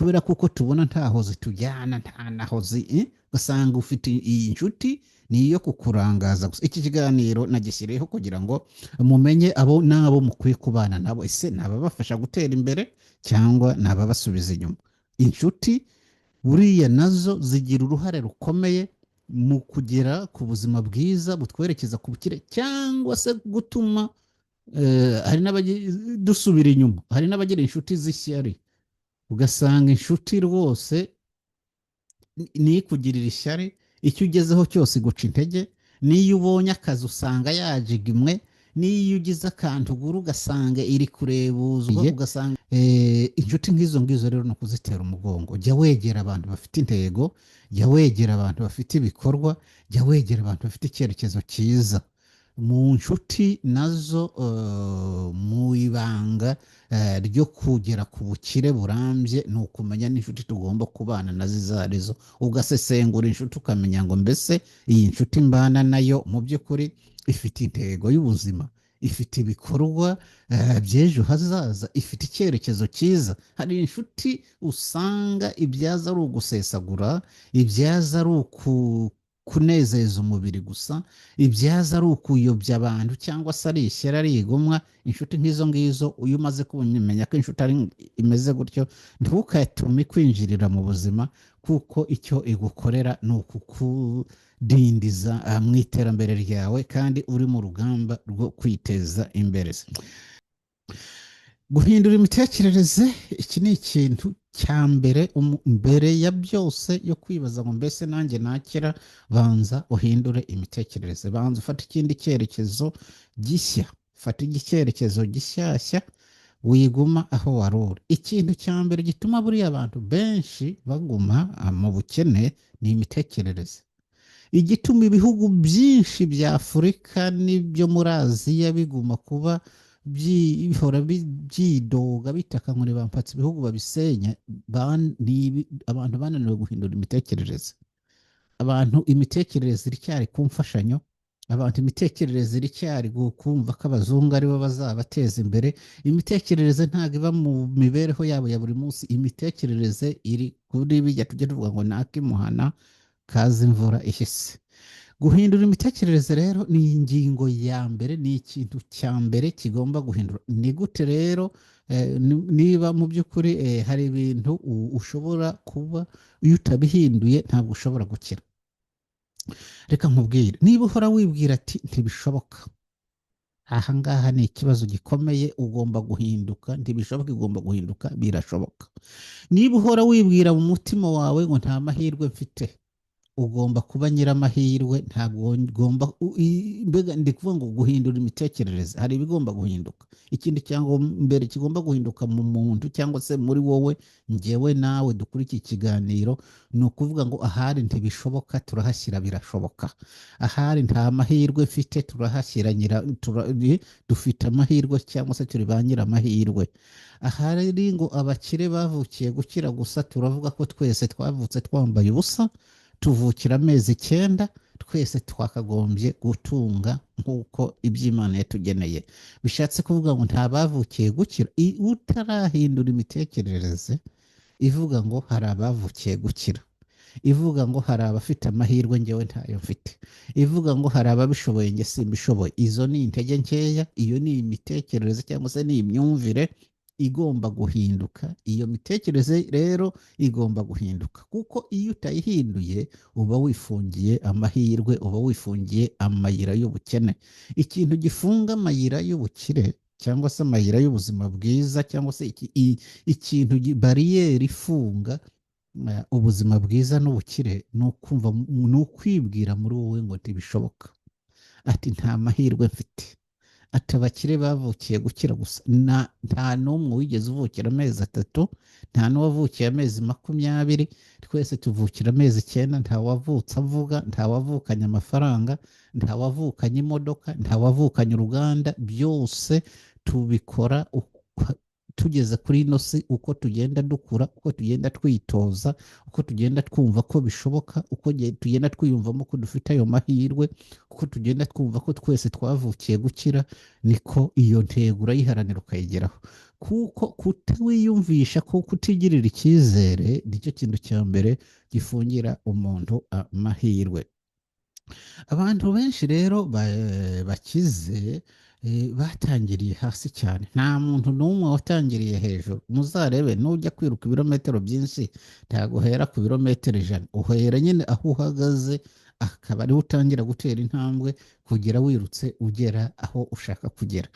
kubera kuko tubona ntaho zitujyana nta naho ugasanga ufite iyi nshuti ni iyo kukurangaza gusa. Iki kiganiro nagishyiriyeho kugira ngo mumenye abo n'abo mukwiye kubana nabo, ese ni ababafasha gutera imbere cyangwa ni ababasubiza inyuma. Inshuti buriya nazo zigira uruhare rukomeye mu kugera ku buzima bwiza butwerekeza ku bukire, cyangwa se gutuma hari dusubira inyuma. Hari n'abagira inshuti z'ishyari, ugasanga inshuti rwose nikugirira ishyari, icyo ugezeho cyose iguca intege, n'iyo ubonye akazi usanga yajigimwe, n'iyo ugize akantu ugura ugasanga iri kurebuzwa, ugasanga inshuti nk'izo ngizo rero ni ukuzitera umugongo. Jya wegera abantu bafite intego, jya wegera abantu bafite ibikorwa, jya wegera abantu bafite icyerekezo cyiza. Mu nshuti nazo mu ibanga ryo kugera ku bukire burambye ni ukumenya n'inshuti tugomba kubana nazo izo arizo, ugasesengura inshuti ukamenya ngo mbese iyi nshuti mbana nayo mu by'ukuri ifite intego y'ubuzima, ifite ibikorwa by'ejo hazaza, ifite icyerekezo cyiza. Hari inshuti usanga ibyaza ari ugusesagura, ibyaza ari kunezeza umubiri gusa, ibyaza ari ukuyobya abantu cyangwa se ari ishyari ari igomwa. Inshuti nk'izo ngizo iyo umaze kumenya ko inshuti imeze gutyo, ntukatume kwinjirira mu buzima, kuko icyo igukorera ni ukukudindiza mu iterambere ryawe kandi uri mu rugamba rwo kwiteza imbere. Guhindura imitekerereze, iki ni ikintu cya mbere. Mbere ya byose yo kwibaza ngo mbese nanjye nakira, banza uhindure imitekerereze, banza ufate ikindi cyerekezo gishya, fata icyerekezo gishyashya, wiguma aho wari uri. Ikintu cya mbere gituma buriya abantu benshi baguma mu bukene ni imitekerereze. Igituma ibihugu byinshi bya Afurika n'ibyo muri Aziya biguma kuba bihora byidoga bitaka ngo nibampatse ibihugu babisenya, abantu bananiwe guhindura imitekerereze. Abantu imitekerereze iracyari ku mfashanyo, abantu imitekerereze iracyari kumva ko abazungu aribo bazabateza imbere. Imitekerereze ntabwo iba mu mibereho yabo ya buri munsi, imitekerereze iri kuri bijya tujya tuvuga ngo nakimuhana kaza imvura ihise. Guhindura imitekerereze rero ni ingingo ya mbere, ni ikintu cya mbere kigomba guhindura. Ni gute rero? Niba mu by'ukuri hari ibintu ushobora kuba iyo utabihinduye ntabwo ushobora gukira. Reka nkubwire, niba uhora wibwira ati ntibishoboka, aha ngaha ni ikibazo gikomeye. Ugomba guhinduka. Ntibishoboka, igomba guhinduka, birashoboka. Niba uhora wibwira mu mutima wawe ngo nta mahirwe mfite, ugomba kuba nyiramahirwe. Ntabwo ugomba mbega ndi kuvuga ngo guhindura imitekerereze, hari ibigomba guhinduka. Ikindi cyangwa mbere kigomba guhinduka mu muntu cyangwa se muri wowe, njyewe nawe dukuri iki kiganiro, ni ukuvuga ngo ahari ntibishoboka turahashyira birashoboka, ahari nta mahirwe mfite turahashyira dufite amahirwe cyangwa se turi ba nyiramahirwe. Ahari ngo abakire bavukiye gukira gusa, turavuga ko twese twavutse twambaye ubusa, tuvukira amezi 9, twese twakagombye gutunga nk'uko iby'Imana yatugeneye. Bishatse kuvuga ngo nta bavukiye gukira. Utarahindura imitekerereze ivuga ngo hari abavukiye gukira, ivuga ngo hari abafite amahirwe njyewe ntayo mfite, ivuga ngo hari ababishoboye njye simbishoboye, izo ni intege nkeya. Iyo ni imitekerereze cyangwa se ni imyumvire igomba guhinduka. Iyo mitekerereze rero igomba guhinduka, kuko iyo utayihinduye uba wifungiye amahirwe, uba wifungiye amayira y'ubukene. Ikintu gifunga amayira y'ubukire cyangwa se amayira y'ubuzima bwiza, cyangwa se ikintu bariyeri ifunga ubuzima bwiza n'ubukire, ni ukwibwira muri wowe ngo ntibishoboka, ati nta mahirwe mfite, ati abakire bavukiye gukira gusa. Nta n'umwe wigeze uvukira amezi 3, nta n'uwavukiye amezi 20, twese tuvukira amezi 9. Nta wavutse avuga, nta wavukanye amafaranga, nta wavukanye imodoka, nta wavukanye uruganda. Byose tubikora tugeze kuri ino si, uko tugenda dukura, uko tugenda twitoza, uko tugenda twumva ko bishoboka, uko tugenda twiyumvamo ko dufite ayo mahirwe, uko tugenda twumva ko twese twavukiye gukira, niko iyo ntego urayiharanira ukayigeraho. kuko kutawiyumvisha ko kutigirira icyizere nicyo kintu cya mbere gifungira umuntu amahirwe. Abantu benshi rero bakize batangiriye hasi cyane, nta muntu n'umwe watangiriye hejuru. Muzarebe nujya kwiruka ibirometero byinshi ntabwo uhera ku birometero 100, uhera nyine aho uhagaze, akaba ariho utangira gutera intambwe kugera wirutse ugera aho ushaka kugera.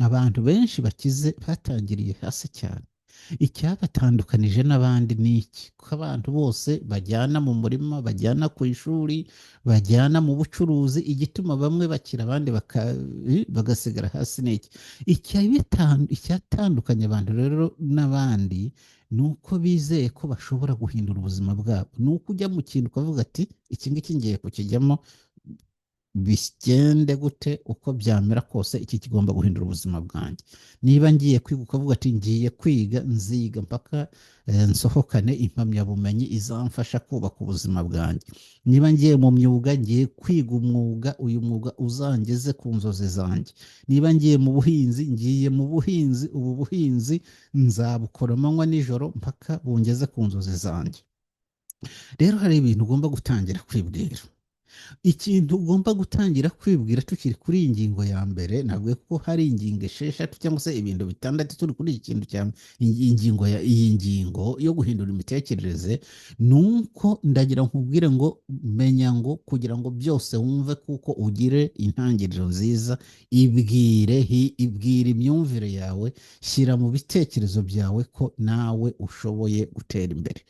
Abantu benshi bakize batangiriye hasi cyane. Icyabatandukanije n'abandi ni iki? Ko abantu bose bajyana mu murima, bajyana ku ishuri, bajyana mu bucuruzi. Igituma bamwe bakira abandi bagasigara hasi ni iki? Icyatandukanya abantu rero n'abandi ni uko bizeye ko bashobora guhindura ubuzima bwabo. Ni uko ujya mu kintu ukavuga ati iki ngiki ngiye kukijyamo, bigende gute, uko byamera kose iki kigomba guhindura ubuzima bwanjye. Niba ngiye kwiga ukavuga ati ngiye kwiga, nziga mpaka nsohokane impamyabumenyi izamfasha kubaka ubuzima bwanjye. Niba ngiye mu myuga, ngiye kwiga umwuga, uyu mwuga uzangeze ku nzozi zanjye. Niba ngiye mu buhinzi, ngiye mu buhinzi, ubu buhinzi nzabukora amanywa nijoro mpaka bungeze ku nzozi zanjye. Rero hari ibintu ugomba gutangira kwibwira. Ikintu ugomba gutangira kwibwira tukiri kuri iyi ngingo ya mbere, ntabwo ko hari ingingo 6 cyangwa se ibintu 6 turi kuri iki kintu cya iyi ngingo yo guhindura imitekerereze, nuko ndagira nkubwire ngo menya ngo kugira ngo byose wumve kuko ugire intangiriro nziza, ibwire imyumvire yawe, shyira mu bitekerezo byawe ko nawe ushoboye gutera imbere.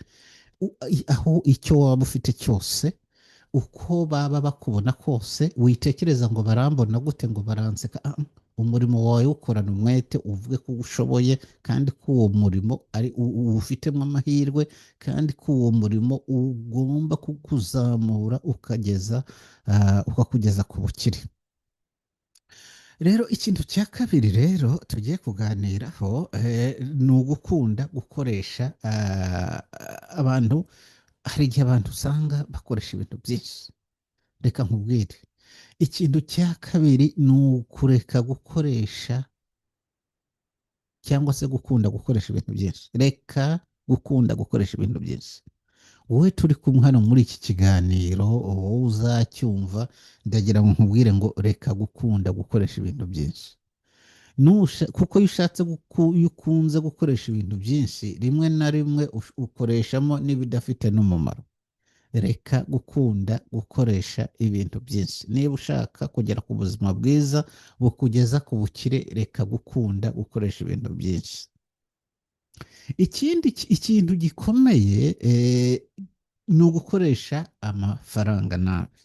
Aho icyo waba ufite cyose, uko baba bakubona kose, witekereza ngo barambona gute, ngo baranseka. Umurimo wawe ukorana umwete, uvuge ko ushoboye kandi ko uwo murimo ari ufitemo amahirwe, kandi ko uwo murimo ugomba kukuzamura ukakugeza ku bukire. Rero ikintu cya kabiri rero tugiye kuganiraho ni ugukunda gukoresha abantu. Hari igihe abantu usanga bakoresha ibintu byinshi. Reka nkubwire, ikintu cya kabiri ni ukureka gukoresha cyangwa se gukunda gukoresha ibintu byinshi. Reka gukunda gukoresha ibintu byinshi. Wowe turi kumwe hano muri iki kiganiro, wowe uzacyumva, ndagira ngo nkubwire ngo reka gukunda gukoresha ibintu byinshi. Kuko iyo ukunze gukoresha ibintu byinshi, rimwe na rimwe ukoreshamo n'ibidafite n'umumaro. Reka gukunda gukoresha ibintu byinshi. Niba ushaka kugera ku buzima bwiza bukugeza ku bukire, reka gukunda gukoresha ibintu byinshi. Ikintu gikomeye ni ugukoresha amafaranga nabi.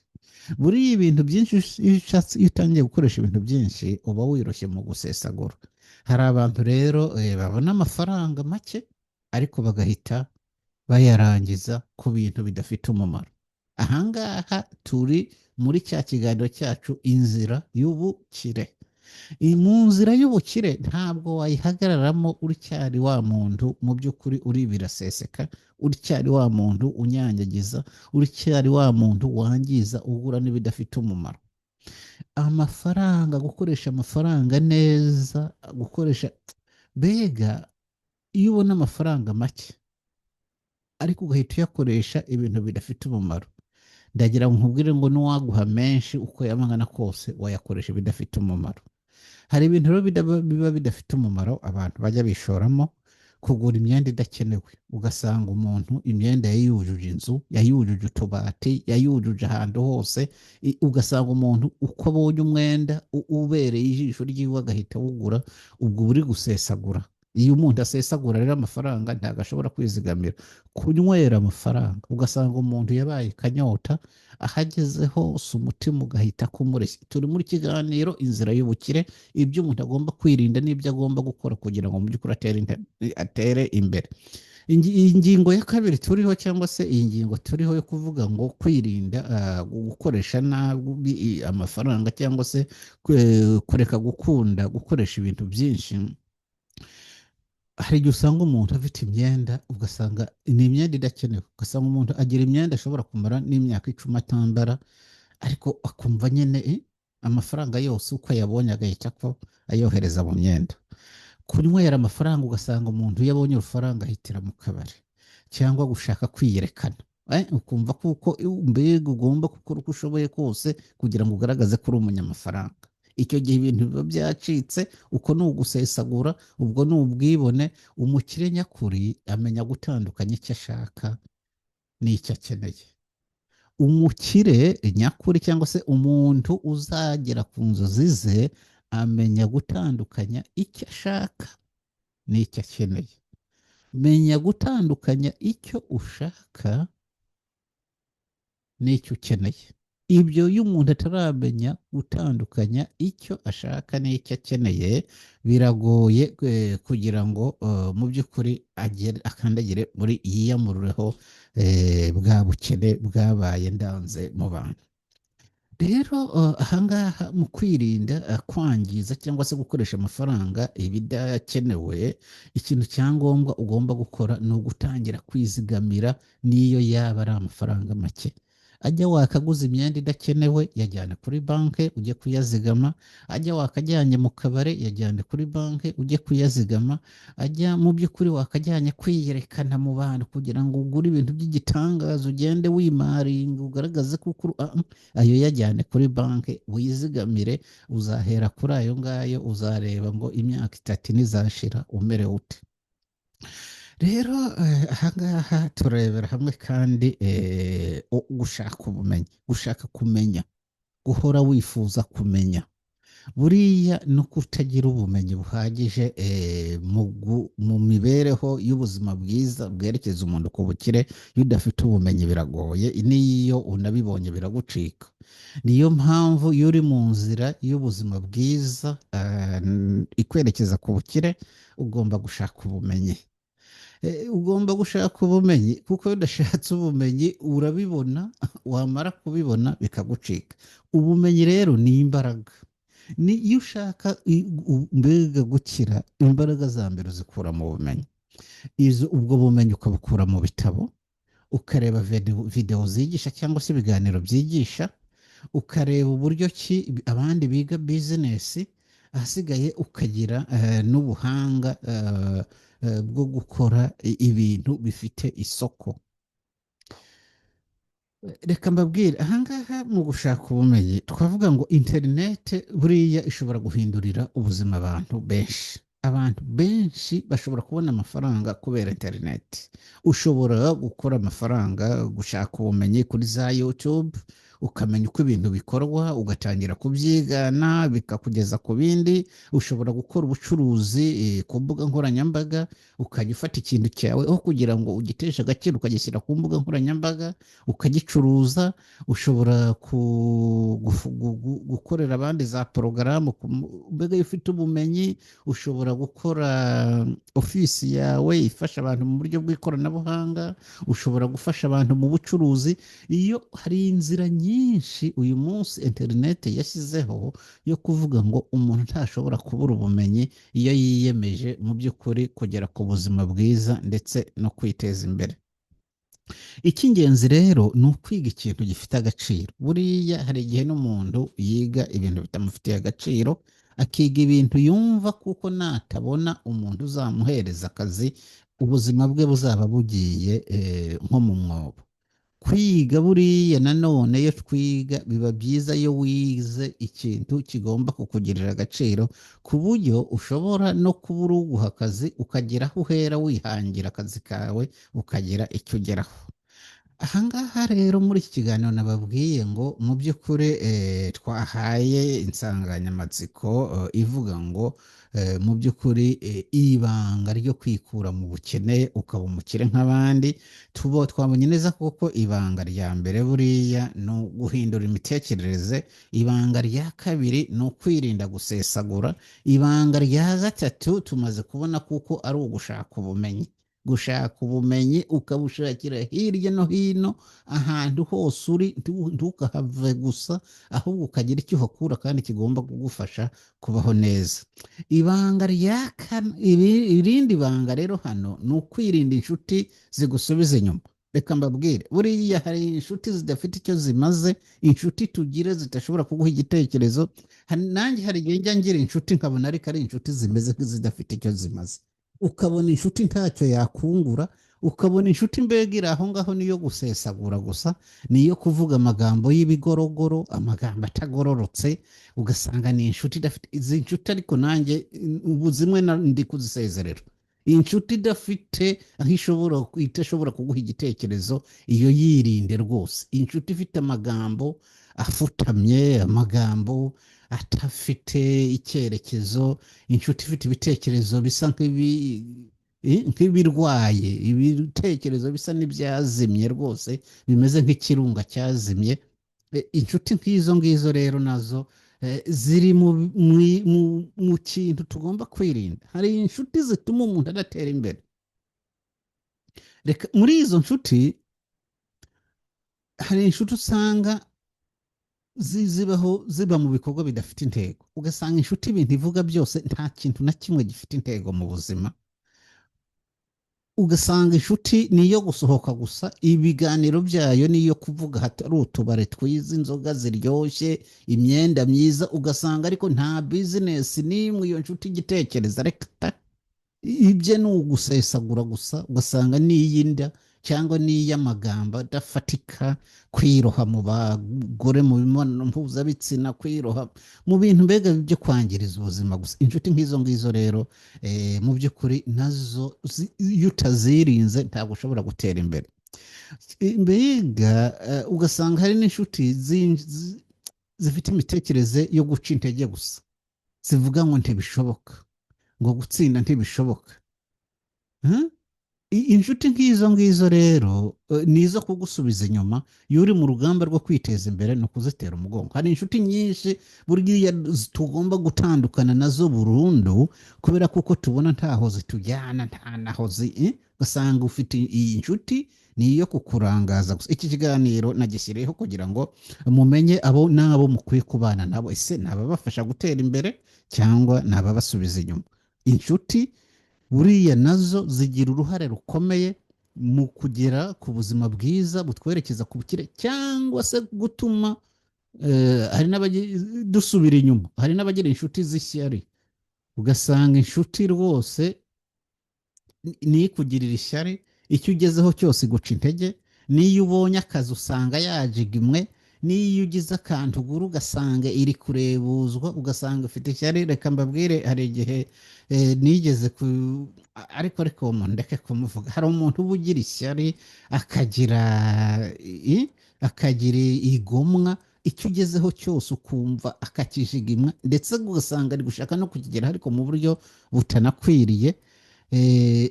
Buriya ibintu byinshi iyo utangiye gukoresha ibintu byinshi uba wiroshye mu gusesagura. Hari abantu rero babona amafaranga make ariko bagahita bayarangiza ku bintu bidafite umumaro. Ahangaha turi muri cya kiganiro cyacu, inzira y'ubukire. Mu nzira y'ubukire ntabwo wayihagararamo uricyari wa muntu mu by'ukuri uri biraseseka, uricyari wa muntu unyanyagiza, uricyari wa muntu wangiza, ugura n'ibidafite umumaro. Gukoresha amafaranga neza, mbega iyo ubona amafaranga make ariko ugahita uyakoresha ibintu bidafite umumaro, ndagira ngo nkubwire ngo n'uwaguha menshi uko yamangana kose wayakoresha ibidafite umumaro. Hari ibintu rero biba bidafite umumaro abantu bajya bishoramo, kugura imyenda idakenewe. Ugasanga umuntu imyenda yayujuje inzu, yayujuje utubati, yayujuje ahantu hose. Ugasanga umuntu uko abonye umwenda ubereye ijisho ryiwe agahita awugura. Ubwo uri gusesagura. Iyo umuntu asesagura rero amafaranga ntabwo ashobora kwizigamira. Kunywera amafaranga, ugasanga umuntu yabaye kanyota, ahageze hose umutima ugahita kumureshya. Turi muri kiganiro inzira y'ubukire, ibyo umuntu agomba kwirinda n'ibyo agomba gukora kugira ngo mu by'ukuri atere imbere. Iyi ngingo ya kabiri turiho, cyangwa se iyi ngingo turiho yo kuvuga ngo kwirinda gukoresha nabi amafaranga, cyangwa se kureka gukunda gukoresha ibintu byinshi. Hari igihe usanga umuntu afite imyenda, ugasanga ni imyenda idakenewe. Ugasanga umuntu agira imyenda ashobora kumara n'imyaka 10 atambara, ariko akumva nyine amafaranga yose uko ayabonye agahita ko ayohereza mu myenda. kunywera amafaranga ugasanga umuntu iyo abonye urufaranga ahitira mu kabari cyangwa gushaka kwiyerekana. Ukumva kuko mbega ugomba gukora uko ushoboye kose kugira ngo ugaragaze ko uri umunyamafaranga. Icyo gihe ibintu biba byacitse, uko ni ugusesagura, ubwo ni ubwibone. Umukire nyakuri amenya gutandukanya icyo ashaka n'icyo akeneye. Umukire nyakuri cyangwa se umuntu uzagera ku nzozi ze amenya gutandukanya icyo ashaka n'icyo akeneye. Menya gutandukanya icyo ushaka n'icyo ukeneye. Ibyo iyo umuntu ataramenya gutandukanya icyo ashaka n'icyo akeneye, biragoye kugira ngo mu by'ukuri akandagire muri yiyamurureho bwa bukene bwabaye ndanze mu bantu. Rero ahangaha mu kwirinda kwangiza cyangwa se gukoresha amafaranga ibidakenewe, ikintu cya ngombwa ugomba gukora ni ugutangira kwizigamira n'iyo yaba ari amafaranga make. Ajya wakaguza imyenda idakenewe yajyana kuri banki ujye kuyazigama. Ajya wakajyanye mu kabare yajyane kuri banki ujye kuyazigama. Ajya mu by'ukuri wakajyanye kwiyerekana mu bantu kugira ngo ugure ibintu by'igitangaza ugende wimaringa ugaragaze kuko ayo yajyane kuri banki wizigamire. Uzahera kuri ayo ngayo, uzareba ngo imyaka 3 nizashira umerewe ute. Rero ahangaha turebera hamwe kandi gushaka ubumenyi, gushaka kumenya, guhora wifuza kumenya. Buriya no kutagira ubumenyi buhagije mu mibereho y'ubuzima bwiza bwerekeza umuntu ku bukire. Iyo udafite ubumenyi biragoye, n'iyo unabibonye biragucika. Niyo mpamvu iyo uri mu nzira y'ubuzima bwiza ikwerekeza ku bukire, ugomba gushaka ubumenyi. Ugomba gushaka ubumenyi kuko iyo udashatse ubumenyi urabibona, wamara kubibona bikagucika. Ubumenyi rero ni imbaraga. Iyo ushaka mbega gukira, imbaraga za mbere zikura mu bumenyi. Ubwo bumenyi ukabukura mu bitabo, ukareba videwo zigisha cyangwa se ibiganiro byigisha, ukareba uburyo ki abandi biga bizinesi. Ahasigaye ukagira n'ubuhanga bwo gukora ibintu bifite isoko. Reka mbabwire ahangaha mu gushaka ubumenyi twavuga ngo interineti buriya ishobora guhindurira ubuzima abantu benshi bashobora kubona amafaranga kubera interineti. Ushobora gukora amafaranga gushaka ubumenyi kuri za YouTube, ukamenya uko ibintu bikorwa, ugatangira kubyigana bikakugeza ku bindi. Ushobora gukora ubucuruzi ku mbuga nkoranyambaga, ukajya ufata ikintu cyawe aho kugira ngo ugiteshe agaciro ukagishyira ku mbuga nkoranyambaga ukagicuruza. Ushobora gukorera abandi za porogaramu mbega iyo ufite ubumenyi. Ushobora gukora ofisi yawe ifasha abantu mu buryo bw'ikoranabuhanga. Ushobora gufasha abantu mu bucuruzi. Iyo hari inzira nyinshi uyu munsi interineti yashyizeho yo kuvuga ngo umuntu ntashobora kubura ubumenyi iyo yiyemeje mu by'ukuri kugera ku buzima bwiza ndetse no kwiteza imbere. Icy'ingenzi rero ni ukwiga ikintu gifite agaciro. Buriya hari igihe n'umuntu yiga ibintu bitamufitiye agaciro, akiga ibintu yumva kuko natabona umuntu uzamuhereza akazi ubuzima bwe buzaba bugiye nko mu mwobo. Kwiga buriya nanone iyo twiga biba byiza iyo wize ikintu kigomba kukugirira agaciro, ku buryo ushobora no kuba uri uguha akazi ukagera aho uhera wihangira akazi kawe ukagira icyo ugeraho. Ahangaha rero muri iki kiganiro nababwiye ngo mu by'ukuri twahaye insanganyamatsiko ivuga ngo mu by'ukuri ibanga ryo kwikura mu bukene ukaba umukire nk'abandi. Twabonye neza kuko ibanga rya mbere buriya ni uguhindura imitekerereze. Ibanga rya kabiri ni ukwirinda gusesagura. Ibanga rya gatatu tumaze kubona kuko ari ugushaka ubumenyi. Gushaka ubumenyi ukabushakira hirya no hino, ahantu hose uri, ntukahave gusa, ahubwo ukagira icyo uhakura kandi kigomba kugufasha kubaho neza. Irindi banga rero hano ni ukwirinda inshuti zigusubiza inyuma. reka mbabwire buriya hari inshuti zidafite icyo zimaze, inshuti tugire zidashobora kuguha igitekerezo. Nanjye hari igihe njya ngira inshuti nkabona ariko ari inshuti zimeze nk'izidafite icyo zimaze, ukabona inshuti ntacyo yakungura, ukabona inshuti mbega iri aho ngaho niyo gusesagura gusa, niyo kuvuga amagambo y'ibigorogoro, amagambo atagororotse, ugasanga ni inshuti idafite izi nshuti. Ariko nanjye ubu zimwe ndi kuzisezerera. Iyi nshuti idafite aho idashobora kuguha igitekerezo, iyo yirinde rwose. Iyi nshuti ifite amagambo afutamye, amagambo atafite icyerekezo, inshuti ifite ibitekerezo bisa nk'ibirwaye, ibitekerezo bisa n'ibyazimye rwose, bimeze nk'ikirunga cyazimye. Inshuti nk'izo ngizo rero nazo ziri mu kintu tugomba kwirinda. Hari inshuti zituma umuntu adatera imbere. Reka muri izo nshuti hari inshuti usanga ziba mu bikorwa bidafite intego, ugasanga inshuti ibintu ivuga byose nta kintu na kimwe gifite intego mu buzima. Ugasanga inshuti ni iyo gusohoka gusa, ibiganiro byayo ni iyo kuvuga hatari utubare twiza, inzoga ziryoshye, imyenda myiza, ugasanga ariko nta bizinesi n'imwe iyo nshuti igitekereza. Reka ibye ni ugusesagura gusa, ugasanga n'iy'inda cyangwa n'iy'amagambo adafatika, kwiroha mu bagore, mu mibonano mpuzabitsina, kwiroha mu bintu mbega byo kwangiriza ubuzima gusa. Inshuti nk'izo ngizo rero mu by'ukuri nazo iyo utazirinze ntabwo ushobora gutera imbere. Mbega ugasanga hari n'inshuti zifite imitekerereze yo guca intege gusa, zivuga ngo ntibishoboka, ngo gutsinda ntibishoboka. Inshuti nk'izo ngizo rero ni izo kugusubiza inyuma. iyo uri mu rugamba rwo kwiteza imbere ni ukuzitera umugongo. Hari inshuti nyinshi buriya tugomba gutandukana nazo burundu, kubera kuko tubona ntaho zitujyana, nta naho ugasanga ufite iyi nshuti ni iyo kukurangaza gusa. Iki kiganiro nagishyiriyeho kugira ngo mumenye abo n'abo mukwiye kubana nabo, ese ni ababafasha gutera imbere cyangwa ni ababasubiza inyuma. Inshuti buriya nazo zigira uruhare rukomeye mu kugera ku buzima bwiza butwerekeza ku bukire, cyangwa se gutuma hari dusubira inyuma. Hari n'abagira inshuti z'ishyari, ugasanga inshuti rwose ni ikugirira ishyari, icyo ugezeho cyose iguca intege. n'iyo ubonye akazi usanga yajigimwe, n'iyo ugize akantu ugura ugasanga iri kurebuzwa, ugasanga ufite ishyari. Reka mbabwire, hari igihe nigeze ariko uwo muntu ndeke kumuvuga. hari umuntu uba ugira ishyari, akagira igomwa, icyo ugezeho cyose ukumva akakijigimwa, ndetse ugasanga ari gushaka no kukigera ariko mu buryo butanakwiriye.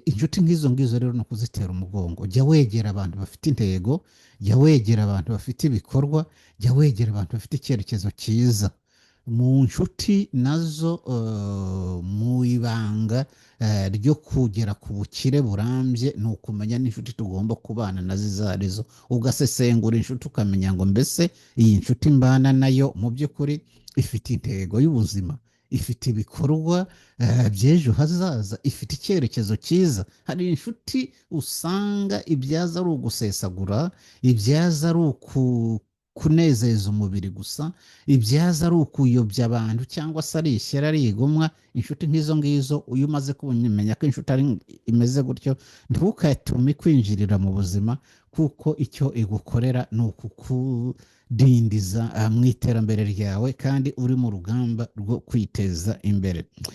inshuti nk'izo ngizo rero ni ukuzitera umugongo. jya wegera abantu bafite intego, jya wegera abantu bafite ibikorwa, jya wegera abantu bafite icyerekezo cyiza. mu nshuti nazo mu ibanga ryo kugera ku bukire burambye ni ukumenya n'inshuti tugomba kubana nazo izo arizo, ugasesengura inshuti ukamenya ngo mbese iyi nshuti mbana nayo mu by'ukuri ifite intego y'ubuzima, ifite ibikorwa by'ejo hazaza, ifite icyerekezo cyiza. hari inshuti usanga ibyaza ari ugusesagura, ibyaza ari kunezeza umubiri gusa, ibyaza ari ukuyobya abantu, cyangwa se ari ishyari, ari igomwa. inshuti nk'izo ngizo iyo umaze kumenya ko inshuti imeze gutyo, ntukatume kwinjirira mu buzima, kuko icyo igukorera ni ukukudindiza mu iterambere ryawe, kandi uri mu rugamba rwo kwiteza imbere.